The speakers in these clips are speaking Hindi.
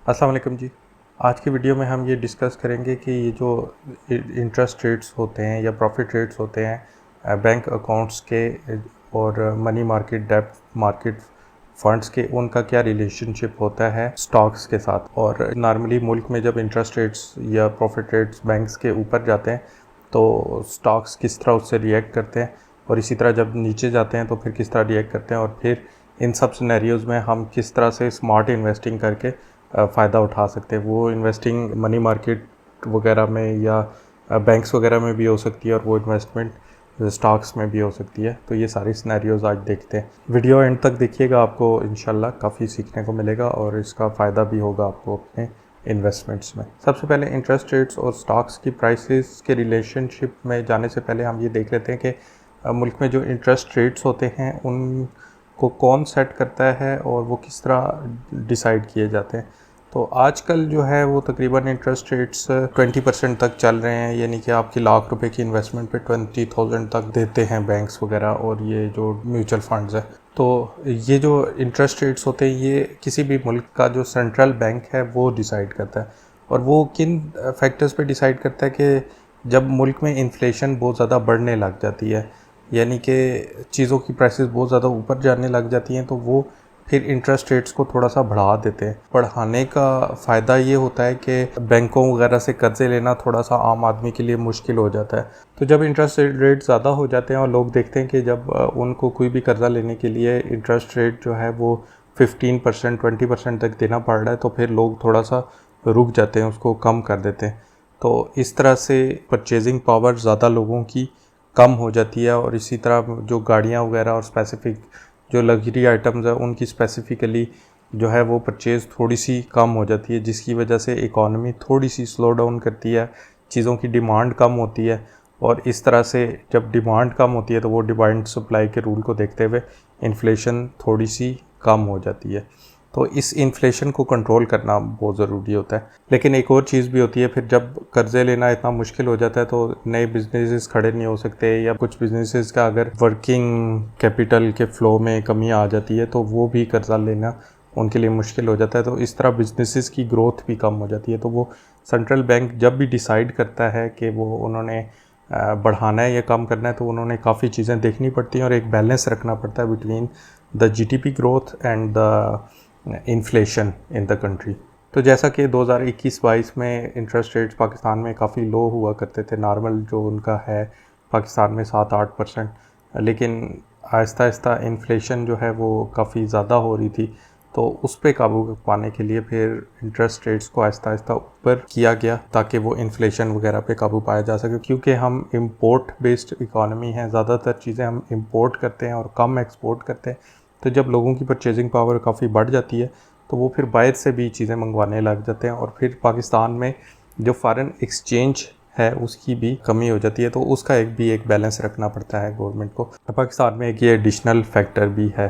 अस्सलाम वालेकुम जी। आज की वीडियो में हम ये डिस्कस करेंगे कि ये जो इंटरेस्ट रेट्स होते हैं या प्रॉफिट रेट्स होते हैं बैंक अकाउंट्स के और मनी मार्केट, डेब्ट मार्केट फंड्स के, उनका क्या रिलेशनशिप होता है स्टॉक्स के साथ। और नॉर्मली मुल्क में जब इंटरेस्ट रेट्स या प्रॉफिट रेट्स बैंक्स के ऊपर जाते हैं तो स्टॉक्स किस तरह उससे रिएक्ट करते हैं, और इसी तरह जब नीचे जाते हैं तो फिर किस तरह रिएक्ट करते हैं, और फिर इन सब सिनेरियोज़ में हम किस तरह से स्मार्ट इन्वेस्टिंग करके फ़ायदा उठा सकते हैं। वो इन्वेस्टिंग मनी मार्केट वगैरह में या बैंक्स वगैरह में भी हो सकती है, और वो इन्वेस्टमेंट स्टॉक्स में भी हो सकती है। तो ये सारी सिनेरियोज़ आज देखते हैं। वीडियो एंड तक देखिएगा, आपको इंशाल्लाह काफ़ी सीखने को मिलेगा और इसका फ़ायदा भी होगा आपको अपने इन्वेस्टमेंट्स में। सबसे पहले इंटरेस्ट रेट्स और स्टॉक्स की प्राइसेस के रिलेशनशिप में जाने से पहले हम ये देख लेते हैं कि मुल्क में जो इंटरेस्ट रेट्स होते हैं उनको कौन सेट करता है और वो किस तरह डिसाइड किए जाते हैं। तो आजकल जो है वो तकरीबन इंटरेस्ट रेट्स 20% तक चल रहे हैं, यानी कि आपकी लाख रुपए की इन्वेस्टमेंट पे 20,000 तक देते हैं बैंक्स वगैरह और ये जो म्यूचुअल फंड्स है। तो ये जो इंटरेस्ट रेट्स होते हैं ये किसी भी मुल्क का जो सेंट्रल बैंक है वो डिसाइड करता है। और वो किन फैक्टर्स पे डिसाइड करता है कि जब मुल्क में इन्फ्लेशन बहुत ज़्यादा बढ़ने लग जाती है, यानी कि चीज़ों की प्राइसेस बहुत ज़्यादा ऊपर जाने लग जाती हैं, तो वो फिर इंटरेस्ट रेट्स को थोड़ा सा बढ़ा देते हैं। बढ़ाने का फ़ायदा ये होता है कि बैंकों वगैरह से कर्ज़े लेना थोड़ा सा आम आदमी के लिए मुश्किल हो जाता है। तो जब इंटरेस्ट रेट ज़्यादा हो जाते हैं और लोग देखते हैं कि जब उनको कोई भी कर्ज़ा लेने के लिए इंटरेस्ट रेट जो है वो 15% 20% तक देना पड़ रहा है, तो फिर लोग थोड़ा सा रुक जाते हैं, उसको कम कर देते हैं। तो इस तरह से परचेजिंग पावर ज़्यादा लोगों की कम हो जाती है। और इसी तरह जो गाड़ियाँ वगैरह और स्पेसिफ़िक जो लग्जरी आइटम्स है उनकी स्पेसिफ़िकली जो है वो परचेज़ थोड़ी सी कम हो जाती है, जिसकी वजह से इकॉनमी थोड़ी सी स्लो डाउन करती है, चीज़ों की डिमांड कम होती है। और इस तरह से जब डिमांड कम होती है तो वो डिमांड सप्लाई के रूल को देखते हुए इन्फ्लेशन थोड़ी सी कम हो जाती है। तो इस इन्फ्लेशन को कंट्रोल करना बहुत ज़रूरी होता है। लेकिन एक और चीज़ भी होती है, फिर जब कर्ज़े लेना इतना मुश्किल हो जाता है तो नए बिजनेसेस खड़े नहीं हो सकते, या कुछ बिजनेसेस का अगर वर्किंग कैपिटल के फ़्लो में कमी आ जाती है तो वो भी कर्ज़ा लेना उनके लिए मुश्किल हो जाता है। तो इस तरह बिजनेसेस की ग्रोथ भी कम हो जाती है। तो वो सेंट्रल बैंक जब भी डिसाइड करता है कि वो उन्होंने बढ़ाना है या कम करना है, तो उन्होंने काफ़ी चीज़ें देखनी पड़ती हैं और एक बैलेंस रखना पड़ता है between the GDP growth and the inflation in the country. तो जैसा कि 2021-22 में इंटरेस्ट रेट्स पाकिस्तान में काफ़ी लो हुआ करते थे, नॉर्मल जो उनका है पाकिस्तान में 7-8%, लेकिन आहिस्ता आहिस्ता इन्फ्लेशन जो है वो काफ़ी ज़्यादा हो रही थी। तो उस पर काबू पाने के लिए फिर इंटरेस्ट रेट्स को आहिस्ता आहिस्ता ऊपर किया गया ताकि वो इन्फ्लेशन वगैरह पे काबू पाया जा सके, क्योंकि हम इंपोर्ट बेस्ड इकॉनमी हैं, ज़्यादातर चीज़ें हम इंपोर्ट करते हैं और कम एक्सपोर्ट करते हैं। तो जब लोगों की परचेजिंग पावर काफ़ी बढ़ जाती है तो वो फिर बाहर से भी चीज़ें मंगवाने लग जाते हैं, और फिर पाकिस्तान में जो फ़ॉरेन एक्सचेंज है उसकी भी कमी हो जाती है। तो उसका एक बैलेंस रखना पड़ता है गवर्नमेंट को। पाकिस्तान में एक ये एडिशनल फैक्टर भी है।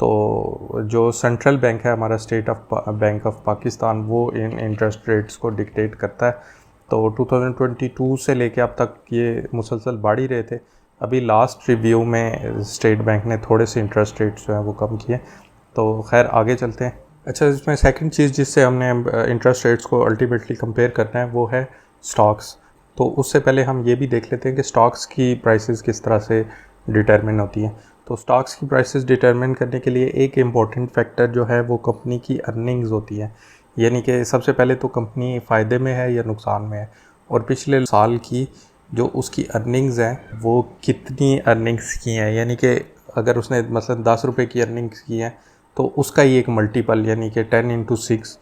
तो जो सेंट्रल बैंक है हमारा, state of bank of Pakistan, वो इन इंटरेस्ट रेट्स को डिक्टेट करता है। तो 2022 से लेके अब तक ये मुसलसल बढ़ ही रहे थे। अभी लास्ट रिव्यू में स्टेट बैंक ने थोड़े से इंटरेस्ट रेट्स जो हैं वो कम किए। तो खैर आगे चलते हैं। अच्छा, इसमें सेकंड चीज़ जिससे हमने इंटरेस्ट रेट्स को अल्टीमेटली कंपेयर करना है वो है स्टॉक्स। तो उससे पहले हम ये भी देख लेते हैं कि स्टॉक्स की प्राइसेस किस तरह से डिटरमिन होती हैं। तो स्टॉक्स की प्राइसेस डिटरमिन करने के लिए एक इम्पॉर्टेंट फैक्टर जो है वो कंपनी की अर्निंग्स होती है, यानी कि सबसे पहले तो कंपनी फ़ायदे में है या नुकसान में है, और पिछले साल की जो उसकी अर्निंग्स हैं वो कितनी अर्निंग्स की हैं। यानी कि अगर उसने मसलन 10 रुपये की अर्निंग्स की हैं तो उसका ही एक मल्टीपल, यानी कि 10 × 6,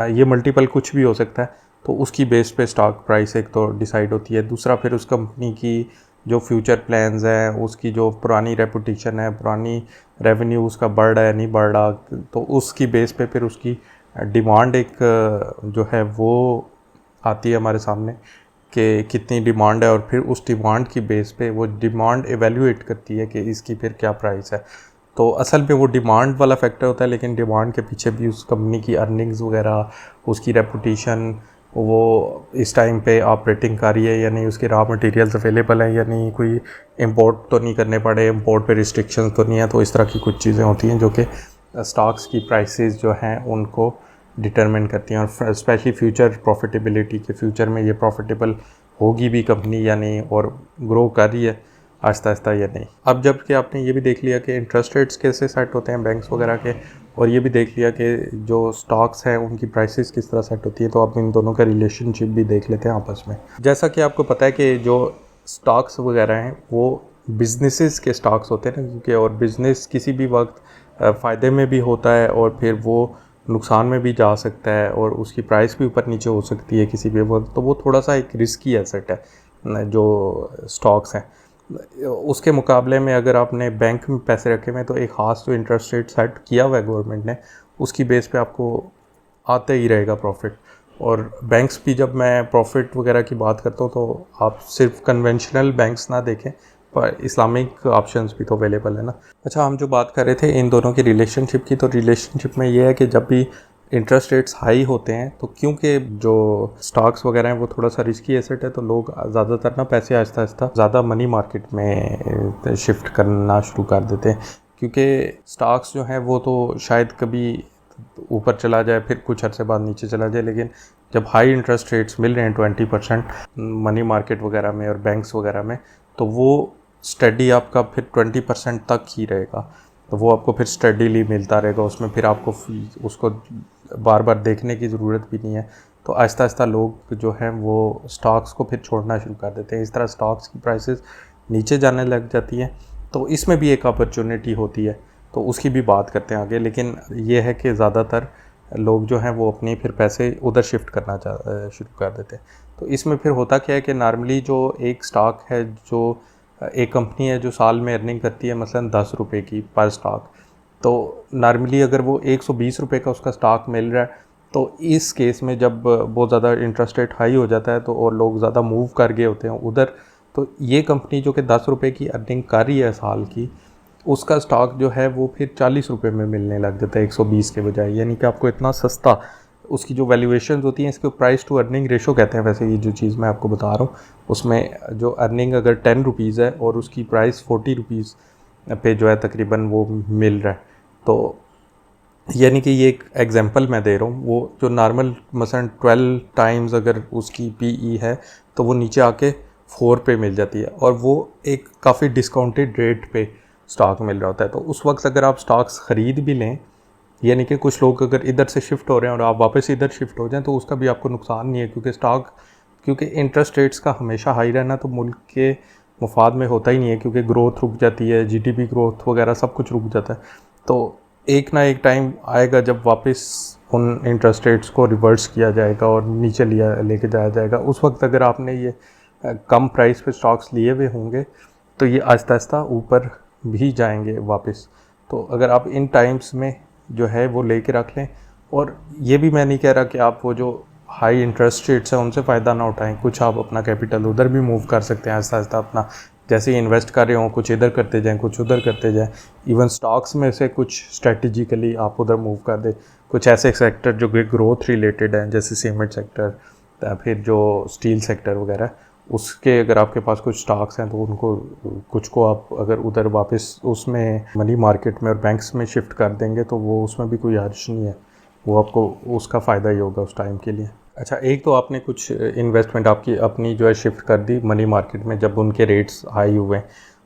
ये मल्टीपल कुछ भी हो सकता है। तो उसकी बेस पे स्टॉक प्राइस एक तो डिसाइड होती है। दूसरा फिर उस कंपनी की जो फ्यूचर प्लान्स हैं, उसकी जो पुरानी रेपुटेशन है, पुरानी रेवेन्यू उसका बढ़ रहा है नहीं बढ़ रहा, तो उसकी बेस पे फिर उसकी डिमांड एक जो है वो आती है हमारे सामने कि कितनी डिमांड है, और फिर उस डिमांड की बेस पे वो डिमांड एवेल्यूएट करती है कि इसकी फिर क्या प्राइस है। तो असल में वो डिमांड वाला फैक्टर होता है, लेकिन डिमांड के पीछे भी उस कंपनी की अर्निंग्स वगैरह, उसकी रेपुटेशन, वो इस टाइम पे ऑपरेटिंग कर रही है या नहीं, उसके रॉ मटेरियल्स अवेलेबल हैं या नहीं, कोई इंपोर्ट तो नहीं करने पड़े, इंपोर्ट पे रिस्ट्रिक्शंस तो नहीं है। तो इस तरह की कुछ चीज़ें होती हैं जो कि स्टॉक्स की प्राइसेस जो हैं उनको डिटरमिन करती हैं, और स्पेशली फ्यूचर प्रॉफिटेबिलिटी के फ्यूचर में ये प्रॉफिटेबल होगी भी कंपनी या नहीं, और ग्रो कर रही है आहिस्ता आहिस्ता या नहीं। अब जबकि आपने ये भी देख लिया कि इंटरेस्ट रेट्स कैसे सेट होते हैं बैंक्स वगैरह के, और ये भी देख लिया कि जो स्टॉक्स हैं उनकी प्राइसेस किस तरह सेट होती है, तो आप इन दोनों का रिलेशनशिप भी देख लेते हैं आपस में। जैसा कि आपको पता है कि जो स्टॉक्स वगैरह हैं वो बिजनेसेस के स्टॉक्स होते हैं ना, क्योंकि और बिज़नेस किसी भी वक्त फ़ायदे में भी होता है और फिर वो नुकसान में भी जा सकता है, और उसकी प्राइस भी ऊपर नीचे हो सकती है किसी भी वक्त, तो वो थोड़ा सा एक रिस्की एसेट है जो स्टॉक्स हैं। उसके मुकाबले में अगर आपने बैंक में पैसे रखे हुए हैं तो एक ख़ास जो इंटरेस्ट रेट सेट किया हुआ है गवर्नमेंट ने, उसकी बेस पे आपको आते ही रहेगा प्रॉफिट। और बैंक्स भी, जब मैं प्रॉफिट वगैरह की बात करता हूँ तो आप सिर्फ कन्वेंशनल बैंक्स ना देखें, पर इस्लामिक ऑप्शंस भी तो अवेलेबल है ना। अच्छा, हम जो बात कर रहे थे इन दोनों की रिलेशनशिप की, तो रिलेशनशिप में ये है कि जब भी इंटरेस्ट रेट्स हाई होते हैं तो क्योंकि जो स्टॉक्स वगैरह हैं वो थोड़ा सा रिस्की एसेट है, तो लोग ज़्यादातर ना पैसे आहिस्ता आहिस्ता ज़्यादा मनी मार्केट में शिफ्ट करना शुरू कर देते हैं, क्योंकि स्टॉक्स जो हैं वो तो शायद कभी ऊपर चला जाए फिर कुछ अरसे बाद नीचे चला जाए, लेकिन जब हाई इंटरेस्ट रेट्स मिल रहे हैं 20% मनी मार्केट वगैरह में और बैंक्स वगैरह में, तो वो स्टडी आपका फिर 20% तक ही रहेगा, तो वो आपको फिर स्टडीली मिलता रहेगा, उसमें फिर आपको उसको बार बार देखने की ज़रूरत भी नहीं है। तो आहिस्ता आहिस्ता लोग जो हैं वो स्टॉक्स को फिर छोड़ना शुरू कर देते हैं, इस तरह स्टॉक्स की प्राइसेस नीचे जाने लग जाती हैं। तो इसमें भी एक अपॉर्चुनिटी होती है, तो उसकी भी बात करते हैं आगे। लेकिन ये है कि ज़्यादातर लोग जो हैं वो अपने फिर पैसे उधर शिफ्ट करना शुरू कर देते हैं। तो इसमें फिर होता क्या है कि नॉर्मली जो एक स्टॉक है, जो एक कंपनी है जो साल में अर्निंग करती है मसलन 10 रुपये की पर स्टॉक, तो नॉर्मली अगर वो 120 रुपये का उसका स्टॉक मिल रहा है, तो इस केस में जब बहुत ज़्यादा इंटरेस्ट रेट हाई हो जाता है तो और लोग ज़्यादा मूव कर गए होते हैं उधर, तो ये कंपनी जो कि 10 रुपये की अर्निंग कर रही है साल की, उसका स्टॉक जो है वो फिर 40 रुपये में मिलने लग जाता है 120 के बजाय। यानी कि आपको इतना सस्ता, उसकी जो वैल्यूएशन होती हैं, इसको प्राइस टू अर्निंग रेशो कहते हैं वैसे, ये जो चीज़ मैं आपको बता रहा हूँ, उसमें जो अर्निंग अगर 10 रुपीज़ है और उसकी प्राइस 40 रुपीज़ पे जो है तकरीबन वो मिल रहा है, तो यानी कि ये एक एग्जांपल मैं दे रहा हूँ। वो जो नॉर्मल मसलन 12 टाइम्स अगर उसकी पीई है तो वो नीचे आके 4 पे मिल जाती है, और वो एक काफ़ी डिस्काउंटेड रेट पे स्टॉक मिल रहा होता है। तो उस वक्त अगर आप स्टॉक्स ख़रीद भी लें, यानी कि कुछ लोग अगर इधर से शिफ्ट हो रहे हैं और आप वापस इधर शिफ्ट हो जाएं, तो उसका भी आपको नुकसान नहीं है, क्योंकि इंटरेस्ट रेट्स का हमेशा हाई रहना तो मुल्क के मुफाद में होता ही नहीं है, क्योंकि ग्रोथ रुक जाती है, जीडीपी ग्रोथ वगैरह सब कुछ रुक जाता है। तो एक ना एक टाइम आएगा जब वापस उन इंटरेस्ट रेट्स को रिवर्स किया जाएगा और नीचे लेके जाया जाएगा। उस वक्त अगर आपने ये कम प्राइस पे स्टॉक्स लिए हुए होंगे तो ये आहिस्ता आहिस्ता ऊपर भी जाएंगे वापस। तो अगर आप इन टाइम्स में जो है वो लेके रख लें, और ये भी मैं नहीं कह रहा कि आप वो जो हाई इंटरेस्ट रेट्स हैं उनसे फ़ायदा ना उठाएं, कुछ आप अपना कैपिटल उधर भी मूव कर सकते हैं आहिस्ता आहिस्ता, अपना जैसे ही इन्वेस्ट कर रहे हों कुछ इधर करते जाएं, कुछ उधर करते जाएं। इवन स्टॉक्स में से कुछ स्ट्रेटजिकली आप उधर मूव कर दें, कुछ ऐसे सेक्टर जो कि ग्रोथ रिलेटेड हैं, जैसे सीमेंट सेक्टर, फिर जो स्टील सेक्टर वगैरह, उसके अगर आपके पास कुछ स्टॉक्स हैं तो उनको कुछ को आप अगर उधर वापस उसमें मनी मार्केट में और बैंक्स में शिफ्ट कर देंगे तो वो उसमें भी कोई हर्ज नहीं है, वो आपको उसका फ़ायदा ही होगा उस टाइम के लिए। अच्छा, एक तो आपने कुछ इन्वेस्टमेंट आपकी अपनी जो है शिफ्ट कर दी मनी मार्केट में जब उनके रेट्स हाई हुए।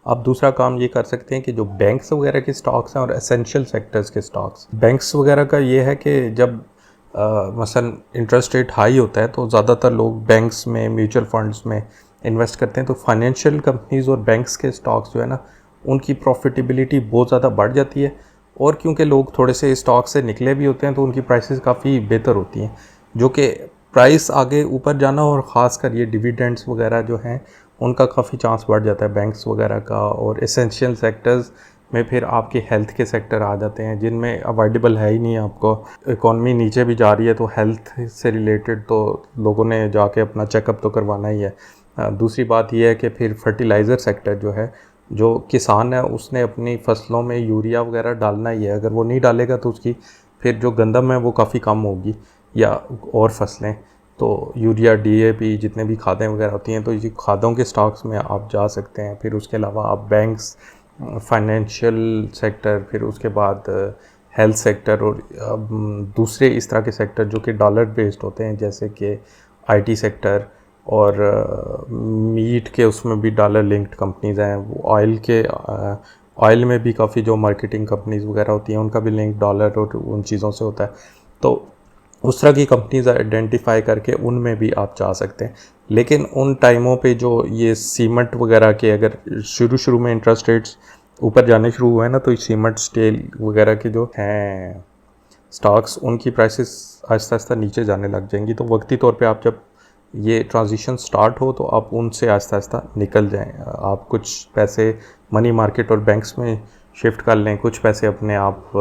आप दूसरा काम ये कर सकते हैं कि जो बैंक्स वगैरह के स्टॉक्स हैं और एसेंशियल सेक्टर्स के स्टॉक्स, बैंक्स वगैरह का ये है कि जब मसलन इंटरेस्ट रेट हाई होता है तो ज़्यादातर लोग बैंक्स में, म्यूचुअल फंड्स में इन्वेस्ट करते हैं। तो फाइनेंशियल कंपनीज़ और बैंक्स के स्टॉक्स जो है ना, उनकी प्रॉफिटेबिलिटी बहुत ज़्यादा बढ़ जाती है, और क्योंकि लोग थोड़े से स्टॉक से निकले भी होते हैं तो उनकी प्राइसेस काफ़ी बेहतर होती हैं, जो कि प्राइस आगे ऊपर जाना और ख़ासकर ये डिविडेंड्स वगैरह जो हैं उनका काफ़ी चांस बढ़ जाता है बैंक्स वगैरह का। और एसेंशियल सेक्टर्स में फिर आपके हेल्थ के सेक्टर आ जाते हैं जिनमें अवॉइडेबल है ही नहीं, आपको इकॉनमी नीचे भी जा रही है तो हेल्थ से रिलेटेड तो लोगों ने जाके अपना चेकअप तो करवाना ही है। दूसरी बात यह है कि फिर फर्टिलाइज़र सेक्टर जो है, जो किसान है उसने अपनी फसलों में यूरिया वगैरह डालना ही है, अगर वो नहीं डालेगा तो उसकी फिर जो गंदम है वो काफ़ी कम होगी, या और फसलें। तो यूरिया, डीएपी, जितने भी खादें वगैरह होती हैं, तो ये खादों के स्टॉक्स में आप जा सकते हैं। फिर उसके अलावा आप बैंक्स, फाइनेंशियल सेक्टर, फिर उसके बाद हेल्थ सेक्टर और दूसरे इस तरह के सेक्टर जो कि डॉलर बेस्ड होते हैं, जैसे कि आईटी सेक्टर और मीट के उसमें भी डॉलर लिंक्ड कंपनीज़ हैं। ऑयल में भी काफ़ी जो मार्केटिंग कंपनीज़ वगैरह होती हैं उनका भी लिंक डॉलर और उन चीज़ों से होता है। तो उस तरह की कंपनीज़ आइडेंटिफाई करके उनमें भी आप जा सकते हैं। लेकिन उन टाइमों पे जो ये सीमेंट वगैरह के अगर शुरू में इंटरेस्ट रेट्स ऊपर जाने शुरू हुए ना, तो सीमेंट स्टील वगैरह के जो हैं स्टॉक्स, उनकी प्राइसेस आहिस्ता आहिस्ता नीचे जाने लग जाएंगी। तो वक्ती तौर पे आप जब ये ट्रांजिशन स्टार्ट हो तो आप उनसे आहिस्ता आहिस्ता निकल जाएं। आप कुछ पैसे मनी मार्केट और बैंक्स में शिफ्ट कर लें, कुछ पैसे अपने आप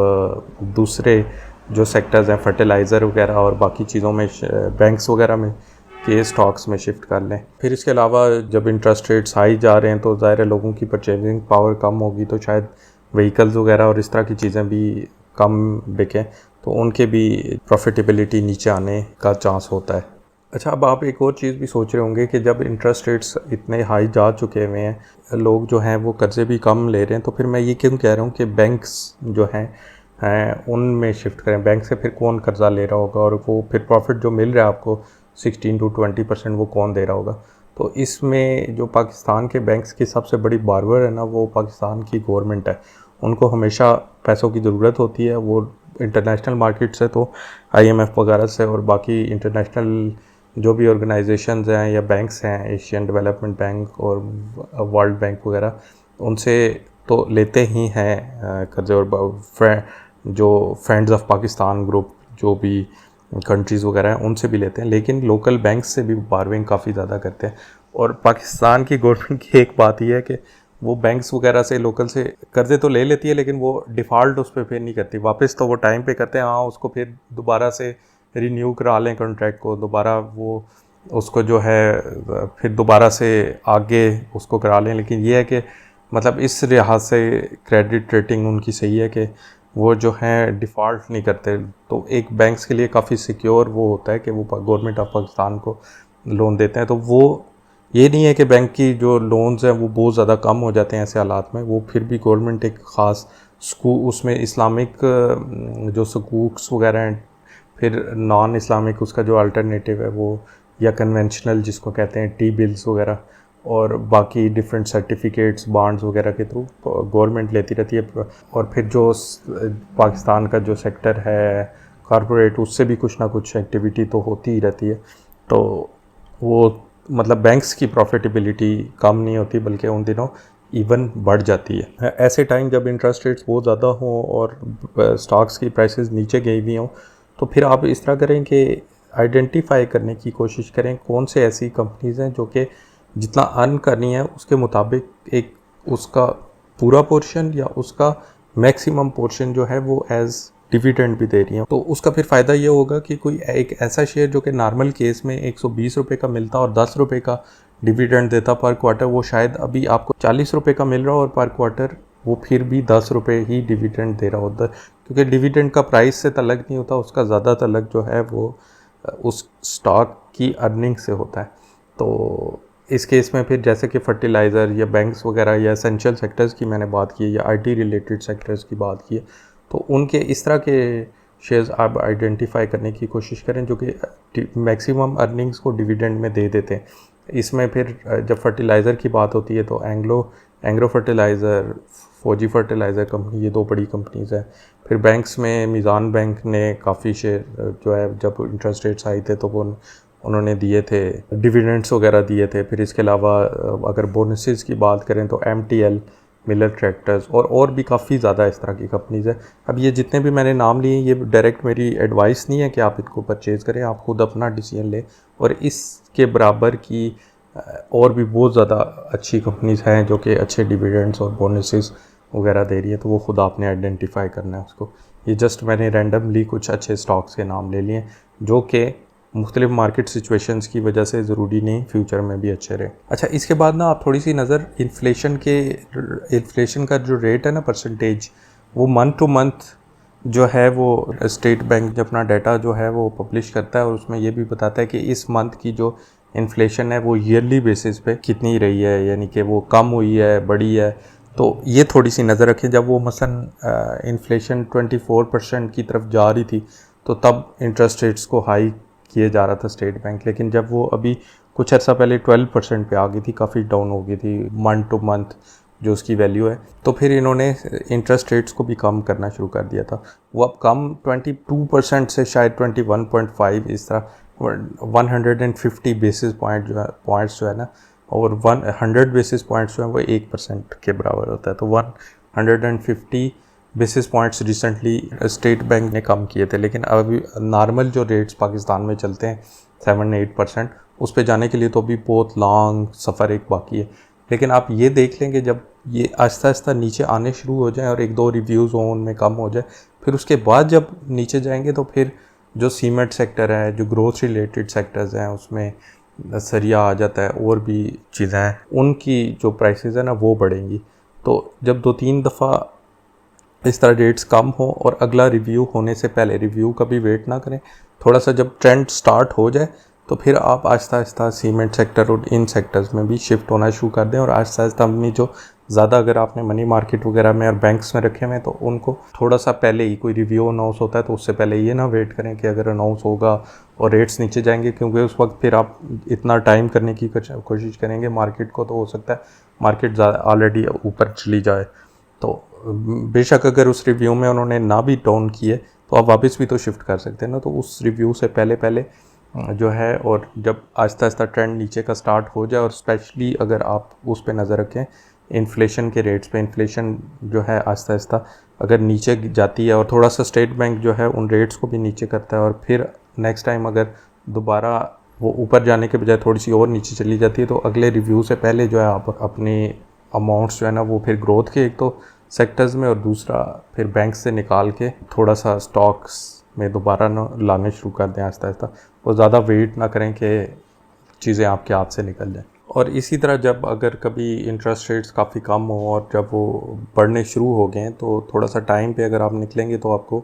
दूसरे जो सेक्टर्स हैं फर्टिलाइज़र वगैरह और बाकी चीज़ों में बैंक्स वगैरह में के स्टॉक्स में शिफ्ट कर लें। फिर इसके अलावा जब इंटरेस्ट रेट्स हाई जा रहे हैं तो ज़ाहिर है लोगों की परचेजिंग पावर कम होगी, तो शायद व्हीकल्स वगैरह और इस तरह की चीज़ें भी कम बिकें, तो उनके भी प्रॉफिटेबिलिटी नीचे आने का चांस होता है। अच्छा, अब आप एक और चीज़ भी सोच रहे होंगे कि जब इंटरेस्ट रेट्स इतने हाई जा चुके हुए हैं, लोग जो हैं वो कर्ज़े भी कम ले रहे हैं, तो फिर मैं ये क्यों कह रहा हूँ कि बैंक्स जो हैं उनमें शिफ्ट करें। बैंक से फिर कौन कर्ज़ा ले रहा होगा और वो फिर प्रॉफिट जो मिल रहा है आपको 16 to 20% वो कौन दे रहा होगा। तो इसमें जो पाकिस्तान के बैंक्स की सबसे बड़ी बारवर है ना, वो पाकिस्तान की गवर्नमेंट है। उनको हमेशा पैसों की ज़रूरत होती है। वो इंटरनेशनल मार्केट से तो IMF वगैरह से और बाकी इंटरनेशनल जो भी ऑर्गेनाइजेशंस हैं या बैंक्स हैं, एशियन डेवलपमेंट बैंक और वर्ल्ड बैंक वगैरह, उनसे तो लेते ही हैं कर्जे। और जो फ्रेंड्स ऑफ पाकिस्तान ग्रुप जो भी कंट्रीज़ वगैरह हैं उनसे भी लेते हैं, लेकिन लोकल बैंक्स से भी बारविंग काफ़ी ज़्यादा करते हैं। और पाकिस्तान की गवर्नमेंट की एक बात यह है कि वो बैंक्स वगैरह से लोकल से कर्जे तो ले लेती है, लेकिन वो डिफ़ॉल्ट उस पर फिर नहीं करती वापस। तो वो टाइम पे करते हैं, हाँ, उसको फिर दोबारा से रिन्यू करा लें कॉन्ट्रैक्ट को, दोबारा वो उसको जो है फिर दोबारा से आगे उसको करा लें। लेकिन ये है कि मतलब इस लिहाज से क्रेडिट रेटिंग उनकी सही है कि वो जो हैं डिफ़ॉल्ट नहीं करते। तो एक बैंक्स के लिए काफ़ी सिक्योर वो होता है कि वो गवर्नमेंट ऑफ पाकिस्तान को लोन देते हैं। तो वो ये नहीं है कि बैंक की जो लोन्स हैं वो बहुत ज़्यादा कम हो जाते हैं ऐसे हालात में। वो फिर भी गवर्नमेंट एक ख़ास उसमें इस्लामिक जो सकूक्स वगैरह हैं, फिर नॉन इस्लामिक उसका जो अल्टरनेटिव है वो, या कन्वेंशनल जिसको कहते हैं टी बिल्स वगैरह, और बाकी डिफरेंट सर्टिफिकेट्स बॉन्ड्स वगैरह के थ्रू गवर्नमेंट लेती रहती है। और फिर जो पाकिस्तान का जो सेक्टर है कॉरपोरेट, उससे भी कुछ ना कुछ एक्टिविटी तो होती ही रहती है। तो वो मतलब बैंक्स की प्रॉफिटेबिलिटी कम नहीं होती, बल्कि उन दिनों इवन बढ़ जाती है। ऐसे टाइम जब इंटरेस्ट रेट्स बहुत ज़्यादा हों और स्टॉक्स की प्राइसेस नीचे गई हुई हों, तो फिर आप इस तरह करें कि आइडेंटिफाई करने की कोशिश करें कौन से ऐसी कंपनीज़ हैं जो कि जितना अर्न करनी है उसके मुताबिक एक उसका पूरा पोर्शन या उसका मैक्सिमम पोर्शन जो है वो एज डिविडेंड भी दे रही हैं। तो उसका फिर फ़ायदा ये होगा कि कोई एक ऐसा शेयर जो कि नॉर्मल केस में 120 रुपये का मिलता और 10 रुपये का डिविडेंड देता पर क्वार्टर, वो शायद अभी आपको 40 रुपये का मिल रहा हो और पर क्वार्टर वो फिर भी 10 रुपये ही डिविडेंड दे रहा होता है। क्योंकि डिविडेंड का प्राइस से तल्लक नहीं होता, उसका ज़्यादा तल्लक जो है वो उस स्टॉक की अर्निंग से होता है। तो इस केस में फिर जैसे कि फर्टिलाइज़र या बैंक्स वगैरह या एसेंशियल सेक्टर्स की मैंने बात की या IT रिलेटेड सेक्टर्स की बात की है, तो उनके इस तरह के शेयर्स आप आइडेंटिफाई करने की कोशिश करें जो कि मैक्सिमम अर्निंग्स को डिविडेंड में दे देते हैं। इसमें फिर जब फर्टिलाइज़र की बात होती है तो एंग्रो फर्टिलाइज़र, फौजी फर्टिलाइज़र कंपनी, ये 2 बड़ी कंपनीज़ हैं। फिर बैंक्स में मीज़ान बैंक ने काफ़ी शेयर जो है जब इंटरेस्ट रेट्स हाई थे तो वो उन्होंने दिए थे, डिविडेंड्स वगैरह दिए थे। फिर इसके अलावा अगर बोनसेस की बात करें तो MTL, मिलर ट्रैक्टर्स और भी काफ़ी ज़्यादा इस तरह की कंपनीज़ है। अब ये जितने भी मैंने नाम लिए ये डायरेक्ट मेरी एडवाइस नहीं है कि आप इनको परचेज़ करें, आप खुद अपना डिसीजन लें। और इसके बराबर की और भी बहुत ज़्यादा अच्छी कंपनीज़ हैं जो कि अच्छे डिविडेंड्स और बोनसेस वगैरह दे रही है, तो वो खुद आपने आइडेंटिफाई करना है उसको। ये जस्ट मैंने रैंडमली कुछ अच्छे स्टॉक्स के नाम ले लिए जो कि मुख्तलिफ मार्केट सिचुएशंस की वजह से ज़रूरी नहीं फ्यूचर में भी अच्छे रहे। अच्छा, इसके बाद ना आप थोड़ी सी नज़र इन्फ्लेशन का जो रेट है ना परसेंटेज, वो मंथ टू मंथ जो है वो स्टेट बैंक अपना डाटा जो है वो पब्लिश करता है और उसमें ये भी बताता है कि इस मंथ की जो इन्फ्लेशन है वो ईयरली बेसिस पे कितनी रही है, यानी कि वो कम हुई है, बढ़ी है। तो ये थोड़ी सी नज़र रखें। जब वो मसलन इन्फ्लेशन 24% की तरफ जा रही थी तो तब इंटरेस्ट रेट्स को हाई किए जा रहा था स्टेट बैंक, लेकिन जब वो अभी कुछ अर्सा पहले 12% पे आ गई थी, काफ़ी डाउन हो गई थी मंथ टू मंथ जो उसकी वैल्यू है, तो फिर इन्होंने इंटरेस्ट रेट्स को भी कम करना शुरू कर दिया था। वो अब कम 22% से शायद 21.5 इस तरह 150 बेसिस पॉइंट्स जो है ना, और 100 बेसिस पॉइंट्स जो है वो 1% के बराबर होता है। तो 150 basis points recently state bank ने कम किए थे, लेकिन अभी नॉर्मल जो रेट्स पाकिस्तान में चलते हैं 7-8%, उस पे जाने के लिए तो अभी बहुत लॉन्ग सफ़र एक बाकी है। लेकिन आप ये देख लेंगे जब ये आहिस्ता आहिस्ता नीचे आने शुरू हो जाए और एक दो रिव्यूज़ हों उनमें कम हो जाए, फिर उसके बाद जब नीचे जाएंगे तो फिर जो सीमेंट सेक्टर है, जो ग्रोथ रिलेटेड सेक्टर्स हैं, उसमें सरिया आ जाता है और भी चीज़ें हैं, उनकी जो प्राइसेस है ना वो बढ़ेंगी। तो जब 2-3 दफ़ा इस तरह रेट्स कम हो और अगला रिव्यू होने से पहले, रिव्यू का भी वेट ना करें, थोड़ा सा जब ट्रेंड स्टार्ट हो जाए तो फिर आप आहिस्ता आहिस्ता सीमेंट सेक्टर और इन सेक्टर्स में भी शिफ्ट होना शुरू कर दें। और आहिस्ता आहिस्ता अपनी जो ज़्यादा अगर आपने मनी मार्केट वगैरह में और बैंक्स में रखे हुए हैं तो उनको थोड़ा सा पहले ही, कोई रिव्यू अनाउंस होता है तो उससे पहले ये ना वेट करें कि अगर अनाउंस होगा और रेट्स नीचे जाएंगे, क्योंकि उस वक्त फिर आप इतना टाइम करने की कोशिश करेंगे मार्केट को, तो हो सकता है मार्केट ज़्यादा ऑलरेडी ऊपर चली जाए। तो बेशक अगर उस रिव्यू में उन्होंने ना भी डाउन किए तो आप वापस भी तो शिफ्ट कर सकते हैं ना। तो उस रिव्यू से पहले जो है, और जब आहिस्ता आहिस्ता ट्रेंड नीचे का स्टार्ट हो जाए, और स्पेशली अगर आप उस पर नज़र रखें इन्फ्लेशन के रेट्स पे, इन्फ्लेशन जो है आहिस्ता आहिस्ता अगर नीचे जाती है और थोड़ा सा स्टेट बैंक जो है उन रेट्स को भी नीचे करता है, और फिर नेक्स्ट टाइम अगर दोबारा वो ऊपर जाने के बजाय थोड़ी सी और नीचे चली जाती है, तो अगले रिव्यू से पहले जो है आप अपने अमाउंट्स जो है ना वो फिर ग्रोथ के एक तो सेक्टर्स में, और दूसरा फिर बैंक से निकाल के थोड़ा सा स्टॉक्स में दोबारा ना लाने शुरू कर दें आहिस्ता आहिस्ता, और ज़्यादा वेट ना करें कि चीज़ें आपके हाथ से निकल जाएं। और इसी तरह जब अगर कभी इंटरेस्ट रेट्स काफ़ी कम हो और जब वो बढ़ने शुरू हो गए तो थोड़ा सा टाइम पे अगर आप निकलेंगे तो आपको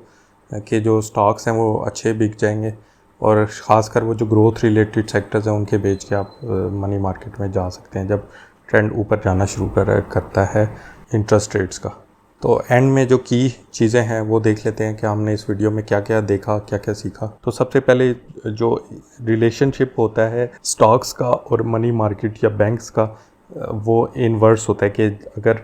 कि जो स्टॉक्स हैं वो अच्छे बिक जाएंगे, और ख़ासकर वो जो ग्रोथ रिलेटेड सेक्टर्स हैं उनके बेच के आप मनी मार्केट में जा सकते हैं जब ट्रेंड ऊपर जाना शुरू करता है इंटरेस्ट रेट्स का। तो एंड में जो की चीज़ें हैं वो देख लेते हैं कि हमने इस वीडियो में क्या क्या देखा, क्या क्या सीखा। तो सबसे पहले जो रिलेशनशिप होता है स्टॉक्स का और मनी मार्केट या बैंक्स का, वो इनवर्स होता है कि अगर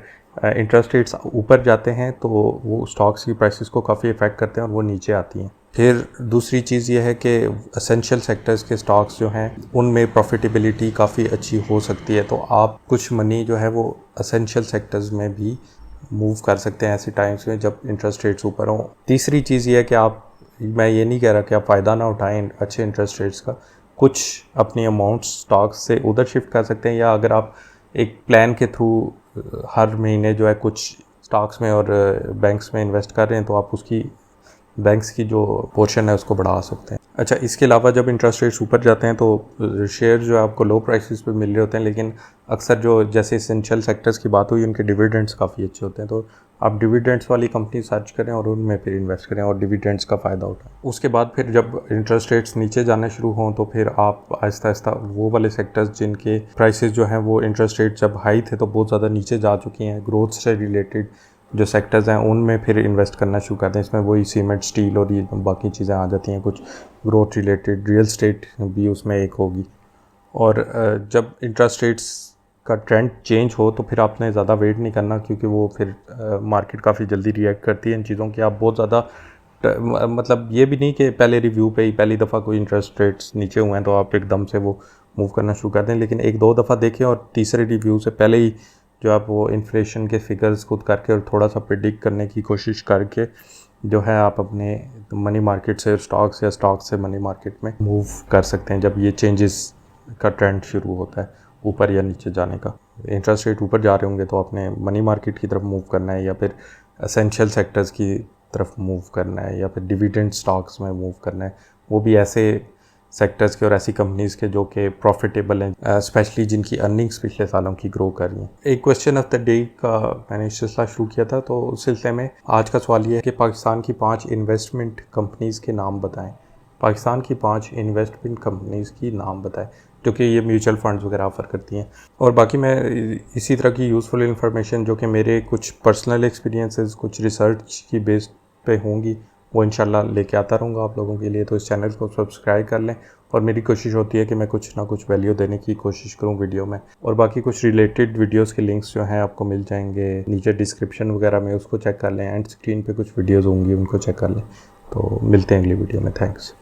इंटरेस्ट रेट्स ऊपर जाते हैं तो वो स्टॉक्स की प्राइसेस को काफ़ी इफ़ेक्ट करते हैं और वो नीचे आती हैं। फिर दूसरी चीज़ ये है कि एसेंशियल सेक्टर्स के स्टॉक्स जो हैं उनमें प्रॉफिटेबिलिटी काफ़ी अच्छी हो सकती है, तो आप कुछ मनी जो है वो एसेंशियल सेक्टर्स में भी मूव कर सकते हैं ऐसे टाइम्स में जब इंटरेस्ट रेट्स ऊपर हों। तीसरी चीज़ ये है कि मैं ये नहीं कह रहा कि आप फ़ायदा ना उठाएं अच्छे इंटरेस्ट रेट्स का, कुछ अपनी अमाउंट्स स्टॉक्स से उधर शिफ्ट कर सकते हैं, या अगर आप एक प्लान के थ्रू हर महीने जो है कुछ स्टॉक्स में और बैंक्स में इन्वेस्ट कर रहे हैं तो आप उसकी बैंक्स की जो पोर्शन है उसको बढ़ा सकते हैं। अच्छा, इसके अलावा जब इंटरेस्ट रेट्स ऊपर जाते हैं तो शेयर जो है आपको लो प्राइसेस पे मिल रहे होते हैं, लेकिन अक्सर जो जैसे एसेंशियल सेक्टर्स की बात हुई उनके डिविडेंड्स काफ़ी अच्छे होते हैं, तो आप डिविडेंड्स वाली कंपनी सर्च करें और उनमें फिर इन्वेस्ट करें और डिविडेंड्स का फ़ायदा उठाएं। उसके बाद फिर जब इंटरेस्ट रेट्स नीचे जाने शुरू हों तो फिर आप आहिस्ता आहिस्ता वो वाले सेक्टर्स जिनके प्राइसेस जो हैं वो इंटरेस्ट रेट जब हाई थे तो बहुत ज़्यादा नीचे जा चुकी हैं, ग्रोथ से रिलेटेड जो सेक्टर्स हैं उनमें फिर इन्वेस्ट करना शुरू करते हैं। इसमें वही सीमेंट, स्टील और ये बाकी चीज़ें आ जाती हैं, कुछ ग्रोथ रिलेटेड, रियल स्टेट भी उसमें एक होगी। और जब इंटरेस्ट रेट्स का ट्रेंड चेंज हो तो फिर आपने ज़्यादा वेट नहीं करना, क्योंकि वो फिर मार्केट काफ़ी जल्दी रिएक्ट करती है इन चीज़ों की। आप बहुत ज़्यादा मतलब ये भी नहीं कि पहले रिव्यू पे ही पहली दफ़ा कोई इंटरेस्ट रेट्स नीचे हुए हैं तो आप एकदम से वो मूव करना शुरू कर दें, लेकिन एक दो दफ़ा देखें और तीसरे रिव्यू से पहले ही जो आप वो इन्फ्लेशन के फिगर्स खुद करके और थोड़ा सा प्रिडिक्ट करने की कोशिश करके जो है आप अपने मनी मार्केट से स्टॉक्स या स्टॉक से मनी मार्केट में मूव कर सकते हैं जब ये चेंजेस का ट्रेंड शुरू होता है ऊपर या नीचे जाने का। इंटरेस्ट रेट ऊपर जा रहे होंगे तो आपने मनी मार्केट की तरफ मूव करना है, या फिर एसेंशियल सेक्टर्स की तरफ मूव करना है, या फिर डिविडेंड स्टॉक्स में मूव करना है, वो भी ऐसे सेक्टर्स के और ऐसी कंपनीज़ के जो कि प्रॉफिटेबल हैं, स्पेशली जिनकी अर्निंग्स पिछले सालों की ग्रो कर रही हैं। एक क्वेश्चन ऑफ द डे का मैंने सिलसिला शुरू किया था, तो उस सिलसिले में आज का सवाल ये है कि पाकिस्तान की 5 इन्वेस्टमेंट कंपनीज़ के नाम बताएं पाकिस्तान की 5 इन्वेस्टमेंट कंपनीज़ की नाम बताएं जो कि ये म्यूचुअल फंड्स वगैरह ऑफ़र करती हैं। और बाकी मैं इसी तरह की यूज़फुल इन्फॉर्मेशन जो कि मेरे कुछ पर्सनल एक्सपीरियंसेस, कुछ रिसर्च की बेस पे होंगी, वो इंशाल्लाह लेके आता रहूँगा आप लोगों के लिए। तो इस चैनल को सब्सक्राइब कर लें और मेरी कोशिश होती है कि मैं कुछ ना कुछ वैल्यू देने की कोशिश करूँ वीडियो में। और बाकी कुछ रिलेटेड वीडियोस के लिंक्स जो हैं आपको मिल जाएंगे नीचे डिस्क्रिप्शन वगैरह में, उसको चेक कर लें। एंड स्क्रीन पे कुछ वीडियोस होंगी, उनको चेक कर लें। तो मिलते हैं अगली वीडियो में। थैंक्स।